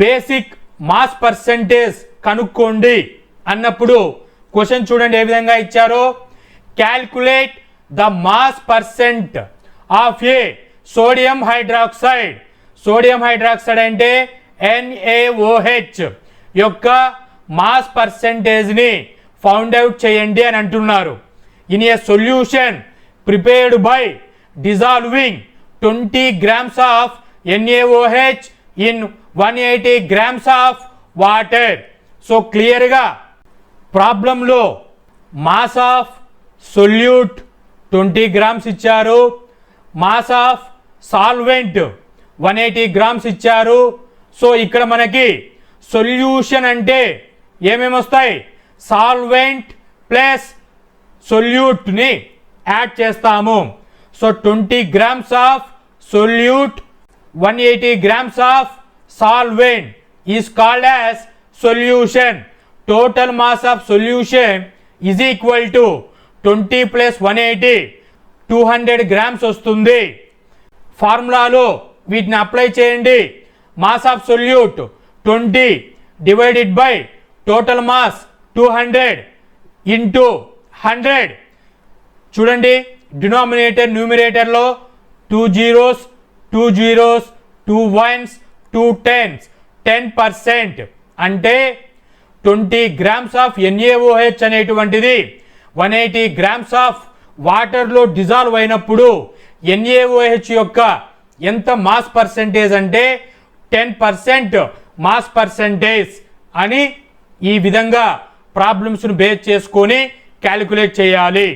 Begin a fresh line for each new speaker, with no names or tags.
Basic mass percentage కనుక్కోండి అన్నప్పుడు question చూడండి ఏ విధంగా ఇచ్చారో. Calculate the mass percent of A sodium hydroxide. Sodium hydroxide అంటే NaOH యొక్క మాస్ పర్సెంటేజ్ని ఫౌండ్ అవుట్ చేయండి అని అంటున్నారు. In a solution prepared by dissolving 20 grams of NaOH in 180 grams of water. So క్లియర్గా ప్రాబ్లంలో మాస్ ఆఫ్ సొల్యూట్ 20 grams ఇచ్చారు, mass of solvent 180 grams ఇచ్చారు. So ఇక్కడ మనకి సొల్యూషన్ అంటే ఏమేమి వస్తాయి, సాల్వెంట్ ప్లస్ సొల్యూట్ని యాడ్ చేస్తాము. So 20 grams of solute 180 grams of solvent is called as solution. Total mass of solution is equal to 20 + 180 200 grams వస్తుంది. ఫార్ములాలో వీటిని అప్లై చేయండి. Mass of solute 20 divided by total mass 200 into 100. చూడండి denominator న్యూమిరేటర్లో 2 zeros 2 zeros 2 1s 2 10s 10%. అంటే 20 grams of NaOH అనేటువంటిది 180 grams of వాటర్లో dissolve అయినప్పుడు NaOH యొక్క ఎంత మాస్ పర్సెంటేజ్ అంటే 10% మాస్ పర్సెంటేజ్ అని ఈ విధంగా ప్రాబ్లమ్స్ను బేస్ చేసుకొని క్యాలిక్యులేట్ చేయాలి.